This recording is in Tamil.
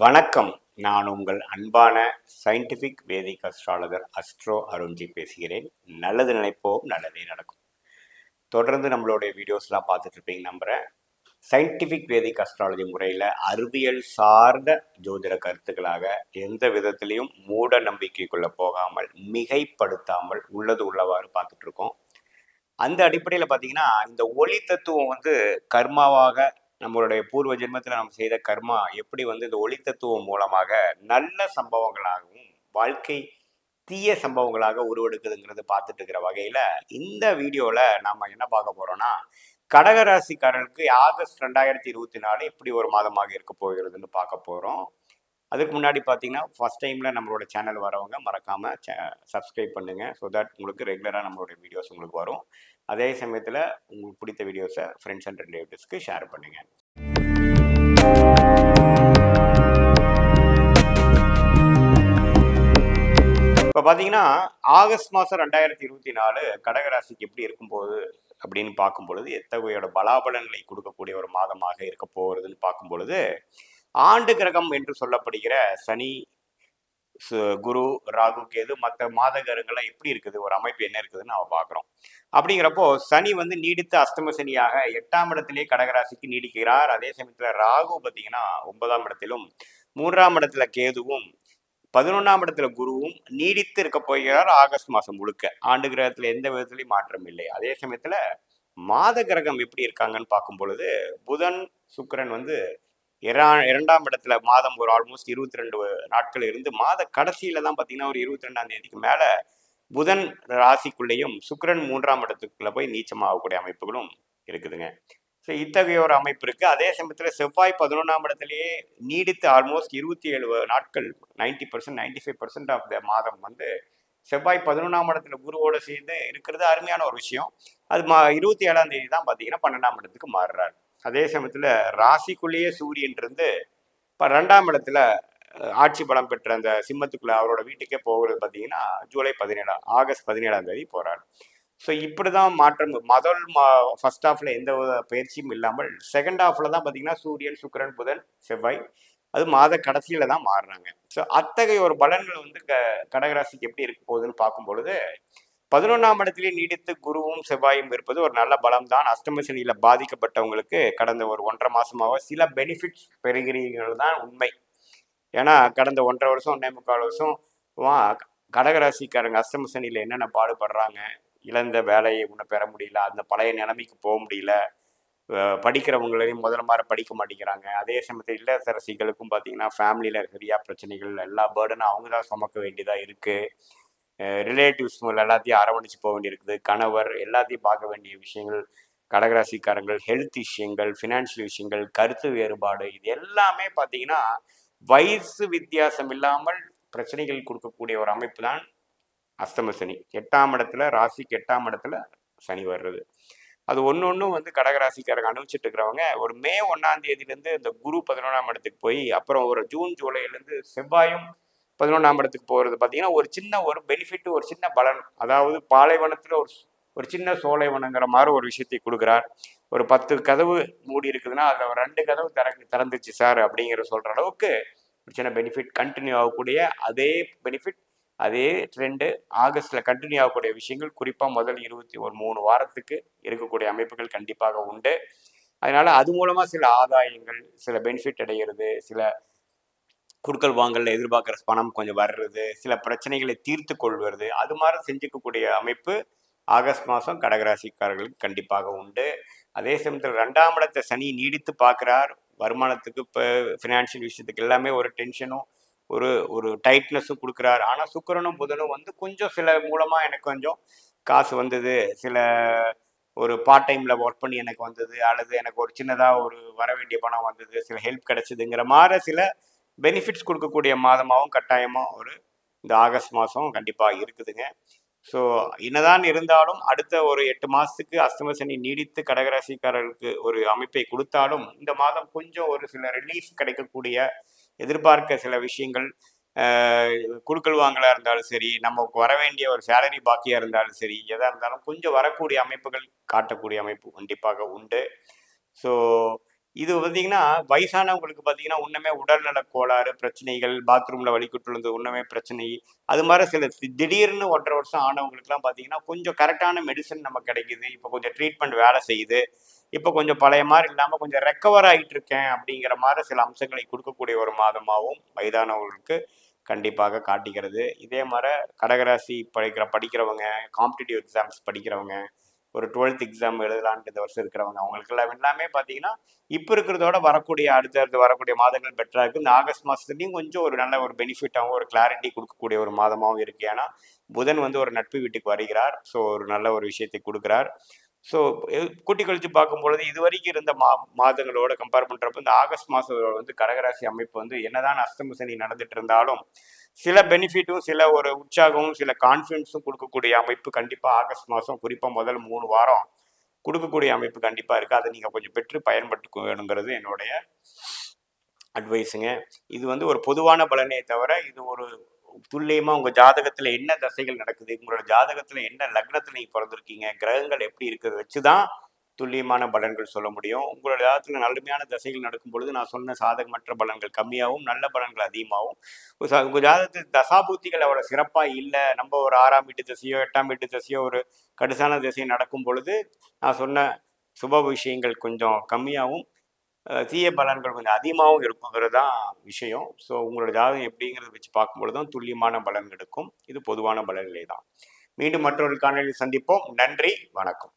வணக்கம். நான் உங்கள் அன்பான சயின்டிஃபிக் வேதிக் அஸ்ட்ராலஜர் அஸ்ட்ரோ அருண்ஜி பேசுகிறேன். நல்லது நினைப்போம், நல்லதே நடக்கும். தொடர்ந்து நம்மளுடைய வீடியோஸ்லாம் பார்த்துட்டு இருப்பீங்க நம்புகிறேன். சயின்டிஃபிக் வேதிக் அஸ்ட்ராலஜி முறையில் அறிவியல் சார்ந்த ஜோதிட கருத்துக்களாக எந்த விதத்திலையும் மூட நம்பிக்கைக்குள்ளே போகாமல் மிகைப்படுத்தாமல் உள்ளது உள்ளவாறு பார்த்துட்டு இருக்கோம். அந்த அடிப்படையில் பார்த்தீங்கன்னா, இந்த ஒளி தத்துவம் கர்மாவாக நம்மளுடைய பூர்வ ஜென்மத்தில் நம்ம செய்த கர்மா எப்படி இந்த ஒளி தத்துவம் மூலமாக நல்ல சம்பவங்களாகவும் வாழ்க்கை தீய சம்பவங்களாக உருவெடுக்குதுங்கிறது பார்த்துட்டு இருக்கிற வகையில் இந்த வீடியோவில் நாம் என்ன பார்க்க போகிறோம்னா, கடகராசிக்காரர்களுக்கு ஆகஸ்ட் 2024 எப்படி ஒரு மாதமாக இருக்க போகிறதுன்னு பார்க்க போகிறோம். அதுக்கு முன்னாடி பார்த்தீங்கன்னா, ஃபஸ்ட் டைமில் நம்மளோட சேனல் வரவங்க மறக்காமல் சப்ஸ்கிரைப் பண்ணுங்கள். ஸோ தட் உங்களுக்கு ரெகுலராக நம்மளுடைய வீடியோஸ் உங்களுக்கு வரும். அதே சமயத்தில் உங்களுக்கு பிடித்த வீடியோஸை ஃப்ரெண்ட்ஸ் அண்ட் ரிலேட்டிவ்ஸ்க்கு ஷேர் பண்ணுங்கள். இப்போ பார்த்தீங்கன்னா, ஆகஸ்ட் மாதம் 2024 கடகராசிக்கு எப்படி இருக்கும்போது அப்படின்னு பார்க்கும் பொழுது, எத்தகையோட பலாபலன்களை கொடுக்கக்கூடிய ஒரு மாதமாக இருக்க போகிறதுன்னு பார்க்கும் பொழுது, ஆண்டு கிரகம் என்று சொல்லப்படுகிற சனி, குரு, ராகு, கேது மற்ற மாத கிரகங்கள்லாம் எப்படி இருக்குது, ஒரு அமைப்பு என்ன இருக்குதுன்னு நம்ம பார்க்குறோம். அப்படிங்கிறப்போ சனி நீடித்த அஷ்டம சனியாக 8ஆம் இடத்திலே கடகராசிக்கு நீடிக்கிறார். அதே சமயத்தில் ராகு பார்த்தீங்கன்னா 9ஆம் இடத்திலும், 3ஆம் இடத்துல கேதுவும், 11ஆம் இடத்துல குருவும் நீடித்து இருக்க போகிறார் ஆகஸ்ட் மாதம் முழுக்க. ஆண்டு கிரகத்தில் எந்த விதத்திலையும் மாற்றம் இல்லை. அதே சமயத்தில் மாத கிரகம் எப்படி இருக்காங்கன்னு பார்க்கும் பொழுது, புதன், சுக்கிரன் 2ஆம் இடத்துல மாதம் ஒரு ஆல்மோஸ்ட் 22 நாட்கள் இருந்து மாத கடைசியில தான் பார்த்தீங்கன்னா ஒரு 22ஆம் தேதிக்கு மேலே புதன் ராசிக்குள்ளேயும் சுக்கிரன் 3ஆம் இடத்துக்குள்ள போய் நீச்சமாகக்கூடிய அமைப்புகளும் இருக்குதுங்க. ஸோ இத்தகைய ஒரு அமைப்பு இருக்குது. அதே சமயத்தில் செவ்வாய் 11ஆம் இடத்துலையே நீடித்து ஆல்மோஸ்ட் 27 நாட்கள் 90% 95% ஆஃப் த மாதம் செவ்வாய் 11ஆம் இடத்துல குருவோடு சேர்ந்து இருக்கிறது அருமையான ஒரு விஷயம். அது 27ஆம் தேதி தான் பார்த்தீங்கன்னா 12ஆம் இடத்துக்கு மாறுறாரு. அதே சமயத்தில் ராசிக்குள்ளேயே சூரியன் இருந்து இப்போ 2ஆம் இடத்துல ஆட்சி பலம் பெற்ற அந்த சிம்மத்துக்குள்ள அவரோட வீட்டுக்கே போகிறது பார்த்தீங்கன்னா ஆகஸ்ட் 17ஆம் தேதி போகிறார். ஸோ இப்படி தான் மாற்றம். ஃபர்ஸ்ட் ஹாஃப்ல எந்த பயிற்சியும் இல்லாமல் செகண்ட் ஹாஃப்ல தான் பார்த்தீங்கன்னா சூரியன், சுக்கிரன், புதன், செவ்வாய் அது மாத கடைசியில தான் மாறுறாங்க. ஸோ அத்தகைய ஒரு பலன்கள் கடகராசிக்கு எப்படி இருக்க போகுதுன்னு பார்க்கும் பொழுது, 11ஆம் இடத்திலே நீடித்து குருவும் செவ்வாயும் இருப்பது ஒரு நல்ல பலம் தான். அஷ்டம சனியில பாதிக்கப்பட்டவங்களுக்கு கடந்த ஒரு 1.5 மாசமாக சில பெனிஃபிட்ஸ் பெறுகிறீர்கள் தான் உண்மை. ஏன்னா கடந்த 1.5 வருஷம் 1.25 வருஷம் கடகராசிக்காரங்க அஷ்டம சனியில என்னென்ன பாடுபடுறாங்க, இழந்த வேலையை பெற முடியல, அந்த பழைய நிலைமைக்கு போக முடியல, படிக்கிறவங்களையும் முதல்ல மாதிரி படிக்க மாட்டேங்கிறாங்க. அதே சமயத்தில் இல்லத்தரசிகளுக்கும் பார்த்தீங்கன்னா ஃபேமிலியில் சரியா பிரச்சனைகள், எல்லா பேர்டனும் அவங்க தான் சுமக்க வேண்டியதாக இருக்குது. ரிலேட்டிவ்ஸ் எல்லாத்தையும் அரவணைச்சு போக வேண்டியிருக்குது. கணவர் எல்லாத்தையும் பார்க்க வேண்டிய விஷயங்கள், கடகராசிக்காரங்கள் ஹெல்த் விஷயங்கள், ஃபினான்ஷியல் விஷயங்கள், கருத்து வேறுபாடு, இது எல்லாமே பார்த்தீங்கன்னா வயசு வித்தியாசம் இல்லாமல் பிரச்சனைகள் கொடுக்கக்கூடிய ஒரு அமைப்பு தான் அஷ்டம சனி. 8ஆம் இடத்துல ராசிக்கு 8ஆம் இடத்துல சனி வர்றது, அது ஒன்றும் கடகராசிக்காரங்க அனுபவிச்சுட்டு இருக்கிறவங்க ஒரு மே 1ஆம் தேதியிலேருந்து இந்த குரு 11ஆம் இடத்துக்கு போய் அப்புறம் ஒரு ஜூன் ஜூலைலேருந்து செவ்வாயும் 11ஆம் இடத்துக்கு போகிறது பார்த்தீங்கன்னா ஒரு சின்ன ஒரு பெனிஃபிட், ஒரு சின்ன பலன். அதாவது பாலைவனத்தில் ஒரு சின்ன சோலைவனங்கிற மாதிரி ஒரு விஷயத்தை கொடுக்குறார். ஒரு 10 கதவு மூடி இருக்குதுன்னா அதில் ஒரு 2 கதவு திறந்துச்சு சார் அப்படிங்கிற சொல்கிற அளவுக்கு ஒரு சின்ன பெனிஃபிட். கண்டினியூ ஆகக்கூடிய அதே பெனிஃபிட், அதே ட்ரெண்டு ஆகஸ்டில் கண்டினியூ ஆகக்கூடிய விஷயங்கள் குறிப்பாக முதல் 23 வாரத்துக்கு இருக்கக்கூடிய அமைப்புகள் கண்டிப்பாக உண்டு. அதனால் அது மூலமாக சில ஆதாயங்கள், சில பெனிஃபிட் அடைகிறது, சில குடுக்கல் வாங்கல எதிர்பார்க்குற பணம் கொஞ்சம் வர்றது, சில பிரச்சனைகளை தீர்த்து கொள்வது, அது மாதிரி செஞ்சுக்கக்கூடிய அமைப்பு ஆகஸ்ட் மாதம் கடகராசிக்காரர்களுக்கு கண்டிப்பாக உண்டு. அதே சமயத்தில் 2ஆம் இடத்தை சனி நீடித்து பார்க்குறார். வருமானத்துக்கு இப்போ ஃபினான்ஷியல் விஷயத்துக்கு எல்லாமே ஒரு டென்ஷனும் ஒரு ஒரு டைட்னஸும் கொடுக்குறாரு. ஆனால் சுக்கிரனும் புதனும் கொஞ்சம் சில மூலமாக எனக்கு கொஞ்சம் காசு வந்தது, சில ஒரு பார்ட் டைமில் ஒர்க் பண்ணி எனக்கு வந்தது, அல்லது எனக்கு ஒரு சின்னதாக ஒரு வர வேண்டிய பணம் வந்தது, சில ஹெல்ப் கிடைச்சிதுங்கிற மாதிரி சில பெனிஃபிட்ஸ் கொடுக்கக்கூடிய மாதமாகவும் கட்டாயமாக இந்த ஆகஸ்ட் மாதம் கண்டிப்பாக இருக்குதுங்க. ஸோ என்னதான் இருந்தாலும் அடுத்த ஒரு 8 மாதத்துக்கு அஷ்டம சனி நீடித்து கடகராசிக்காரர்களுக்கு ஒரு அமைப்பை கொடுத்தாலும் இந்த மாதம் கொஞ்சம் ஒரு சில ரிலீஃப் கிடைக்கக்கூடிய, எதிர்பார்க்க சில விஷயங்கள், குடுக்கல் வாங்கலாக இருந்தாலும் சரி, நமக்கு வர வேண்டிய ஒரு சேலரி பாக்கியாக இருந்தாலும் சரி, எதாக இருந்தாலும் கொஞ்சம் வரக்கூடிய அமைப்புகள் காட்டக்கூடிய அமைப்பு கண்டிப்பாக உண்டு. ஸோ இது பார்த்தீங்கன்னா, வயசானவங்களுக்கு பார்த்தீங்கன்னா, இன்னுமே உடல்நலக் கோளாறு, பிரச்சனைகள், பாத்ரூம்ல வலிக்குட்டு விழுந்து இன்னுமே பிரச்சனை. அது மாரி சில திடீர்னு 1 1/2 வருஷம் ஆனவங்களுக்குலாம் பார்த்தீங்கன்னா, கொஞ்சம் கரெக்டான மெடிசின் நமக்கு கிடைக்குது. இப்போ கொஞ்சம் ட்ரீட்மெண்ட் வேலை செய்யுது. இப்போ கொஞ்சம் பழைய மாரி இல்லாம கொஞ்சம் ரெக்கவர் ஆயிட்டு இருக்கேன் அப்படிங்கிற மாரி சில அம்சங்களை குடுக்கக்கூடிய ஒரு மாதமாவும் வயதானவர்களுக்கு கண்டிப்பாக காட்டுகிறது. இதே மாரி கடகராசி படிக்கிறவங்க, காம்படிட்டிவ் எக்ஸாம்ஸ் படிக்கிறவங்க, ஒரு 12த் எக்ஸாம் எழுதலான்ட்டு இந்த வருஷம் இருக்கிறவங்க, அவங்களுக்கெல்லாம் எல்லாமே பார்த்தீங்கன்னா, இப்ப இருக்கிறதோட வரக்கூடிய அடுத்தடுத்து வரக்கூடிய மாதங்கள் பெட்டரா இருக்கு. இந்த ஆகஸ்ட் மாசத்துலயும் கொஞ்சம் ஒரு நல்ல ஒரு பெனிஃபிட்டாவும், ஒரு கிளாரிட்டி குடுக்கக்கூடிய ஒரு மாதமாவும் இருக்கு. ஏன்னா, புதன் வந்து ஒரு நட்பு வீட்டுக்கு வருகிறார். ஸோ, ஒரு நல்ல ஒரு விஷயத்தை குடுக்கிறார். ஸோ, கூட்டி கழிச்சு பார்க்கும்பொழுது, இதுவரைக்கும் இருந்த மாதங்களோட கம்பேர் பண்றப்ப, இந்த ஆகஸ்ட் மாசம் வந்து கடகராசி அமைப்பு வந்து என்னதான் அஷ்டம சனி நடந்துட்டு இருந்தாலும், சில பெனிஃபிட்டும், சில ஒரு உற்சாகமும், சில கான்ஃபிடன்ஸும் குடுக்கக்கூடிய அமைப்பு கண்டிப்பா ஆகஸ்ட் மாசம், குறிப்பா முதல் 3 வாரம் குடுக்கக்கூடிய அமைப்பு கண்டிப்பா இருக்கு. அதை நீங்க கொஞ்சம் பெற்று பயன்பட்டுக்கணுங்கிறது என்னுடைய அட்வைஸுங்க. இது வந்து ஒரு பொதுவான பலனே தவிர, இது ஒரு துல்லியமா உங்க ஜாதகத்துல என்ன தசைகள் நடக்குது, உங்களோட ஜாதகத்துல என்ன லக்னத்துல நீங்க பிறந்திருக்கீங்க, கிரகங்கள் எப்படி இருக்கிறத வச்சுதான் துல்லியமான பலன்கள் சொல்ல முடியும். உங்களோட ஜாதகத்துல நன்மையான தசைகள் நடக்கும் பொழுது நான் சொன்ன சாதகமற்ற பலன்கள் கம்மியாகவும், நல்ல பலன்கள் அதிகமாகவும், உங்க ஜாதகத்தில் தசாபுக்திகள் அவ்வளவு சிறப்பா இல்லை, நம்ம ஒரு 6ஆம் வீட்டு திசையோ 8ஆம் வீட்டு திசையோ ஒரு கடுசான திசை நடக்கும் பொழுது நான் சொன்ன சுப விஷயங்கள் கொஞ்சம் கம்மியாகவும், தீய பலன்கள் கொஞ்சம் அதிகமாகவும் இருக்குங்கிறது தான் விஷயம். ஸோ உங்களோட ஜாதகம் எப்படிங்கிறத வச்சு பார்க்கும்பொழுது தான் துல்லியமான பலன் கிடைக்கும். இது பொதுவான பலன்களே தான். மீண்டும் மற்றொரு காணொலியில் சந்திப்போம். நன்றி, வணக்கம்.